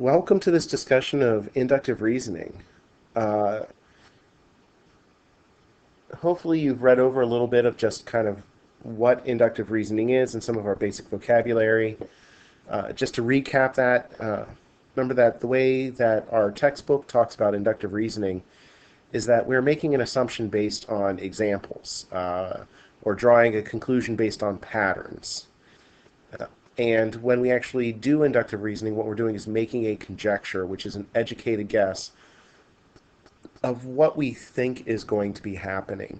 Welcome to this discussion of inductive reasoning. Uh, Hopefully you've read over a little bit of just kind of what inductive reasoning is and some of our basic vocabulary. Just to recap that, remember that the way that our textbook talks about inductive reasoning is that we're making an assumption based on examples or drawing a conclusion based on patterns. And when we actually do inductive reasoning, what we're doing is making a conjecture, which is an educated guess of what we think is going to be happening.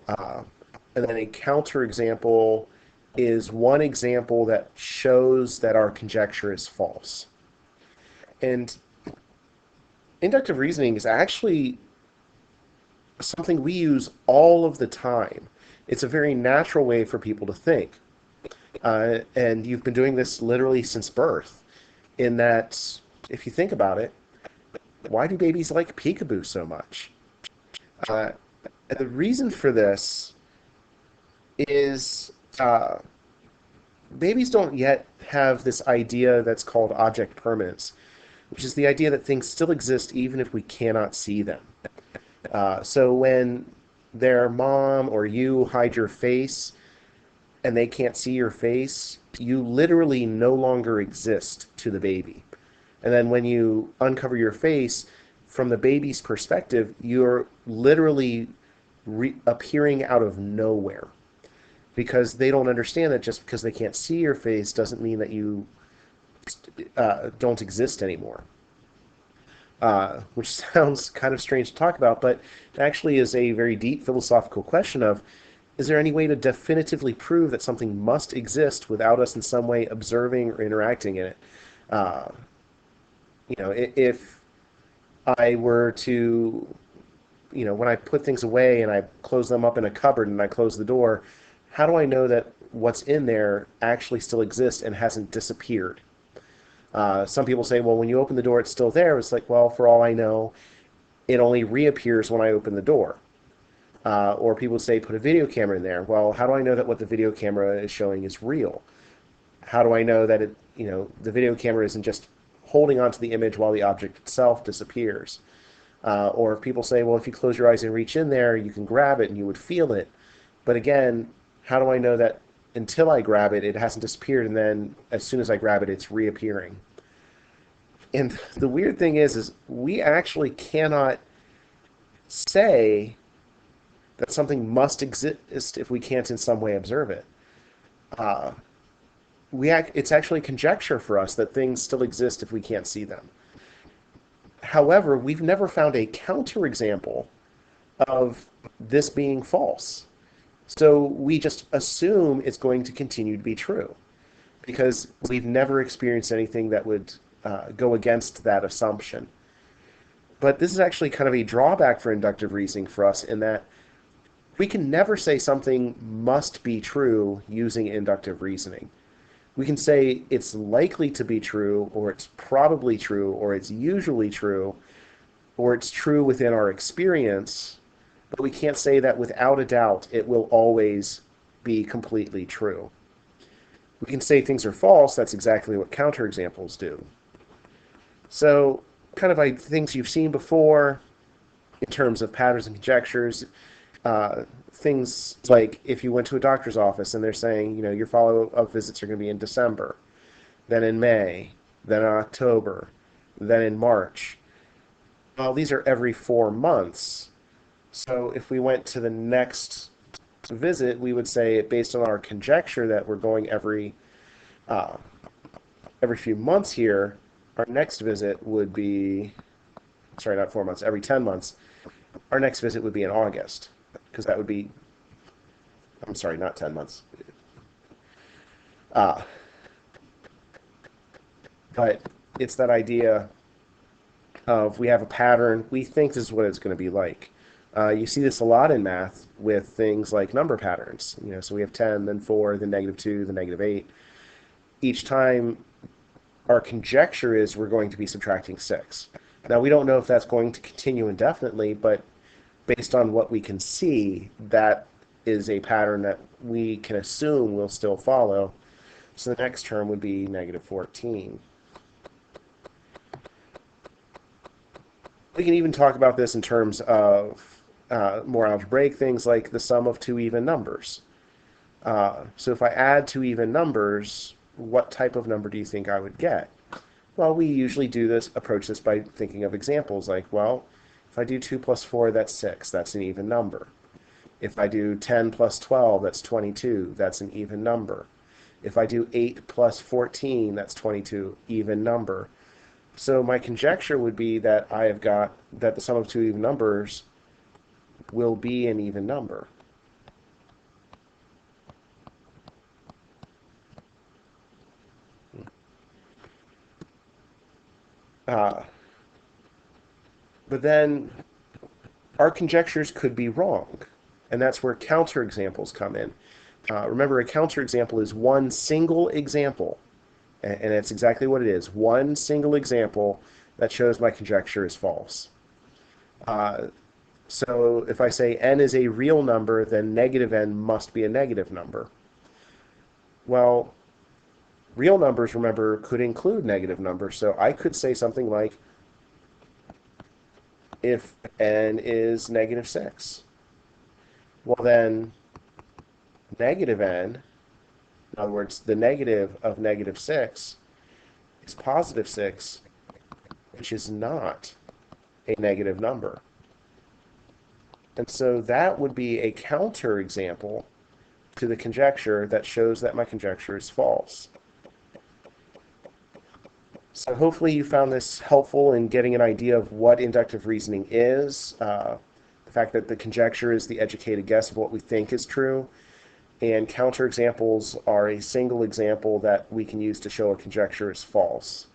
Uh, and then a counterexample is one example that shows that our conjecture is false. And inductive reasoning is actually something we use all of the time. It's a very natural way for people to think. And you've been doing this literally since birth, in that, if you think about it, why do babies like peekaboo so much? Uh, the reason for this is babies don't yet have this idea that's called object permanence, which is the idea that things still exist even if we cannot see them. So when their mom or you hide your face and they can't see your face, you literally no longer exist to the baby. And then when you uncover your face, from the baby's perspective, you're literally appearing out of nowhere, because they don't understand that just because they can't see your face doesn't mean that you don't exist anymore. Which sounds kind of strange to talk about, but it actually is a very deep philosophical question of, is there any way to definitively prove that something must exist without us in some way observing or interacting in it? Uh, if I were to, when I put things away and I close them up in a cupboard and I close the door, how do I know that what's in there actually still exists and hasn't disappeared? Some people say, well, when you open the door, it's still there. It's like, well, for all I know, it only reappears when I open the door. Or people say, put a video camera in there. Well, how do I know that what the video camera is showing is real? How do I know that the video camera isn't just holding onto the image while the object itself disappears? Or if people say, well, if you close your eyes and reach in there, you can grab it and you would feel it. But again, how do I know that until I grab it, it hasn't disappeared, and then as soon as I grab it, it's reappearing? And the weird thing is we actually cannot say that something must exist if we can't in some way observe it. Uh, it's actually conjecture for us that things still exist if we can't see them. However, we've never found a counterexample of this being false. So we just assume it's going to continue to be true, because we've never experienced anything that would go against that assumption. But this is actually kind of a drawback for inductive reasoning for us, in that we can never say something must be true using inductive reasoning. We can say it's likely to be true, or it's probably true, or it's usually true, or it's true within our experience, but we can't say that without a doubt it will always be completely true. We can say things are false. That's exactly what counterexamples do. So, kind of like things you've seen before in terms of patterns and conjectures, things like if you went to a doctor's office and they're saying, your follow-up visits are going to be in December, then in May, then in October, then in March. Well, these are every 4 months. So if we went to the next visit, we would say, based on our conjecture that we're going every few months here, our next visit would be, sorry, not 4 months, every 10 months. Our next visit would be in August, because that would be, I'm sorry, not 10 months. Uh, but it's that idea of, we have a pattern, we think this is what it's going to be like. You see this a lot in math with things like number patterns. So we have 10, then 4, then -2, then -8. Each time our conjecture is we're going to be subtracting 6. Now, we don't know if that's going to continue indefinitely, but based on what we can see, that is a pattern that we can assume will still follow. So the next term would be -14. We can even talk about this in terms of more algebraic things like the sum of two even numbers. So if I add two even numbers, what type of number do you think I would get? Well, we usually approach this by thinking of examples like, well, if I do 2 plus 4, that's 6. That's an even number. If I do 10 plus 12, that's 22. That's an even number. If I do 8 plus 14, that's 22. Even number. So my conjecture would be that I have got that the sum of two even numbers will be an even number. Uh, but then our conjectures could be wrong, and that's where counterexamples come in. Remember, a counterexample is one single example, and that's exactly what it is. One single example that shows my conjecture is false. So if I say n is a real number, then negative n must be a negative number. Well, real numbers, remember, could include negative numbers. So I could say something like, if n is negative 6, well then negative n, in other words, the negative of negative 6 is positive 6, which is not a negative number. And so that would be a counterexample to the conjecture that shows that my conjecture is false. So hopefully you found this helpful in getting an idea of what inductive reasoning is, the fact that the conjecture is the educated guess of what we think is true, and counterexamples are a single example that we can use to show a conjecture is false.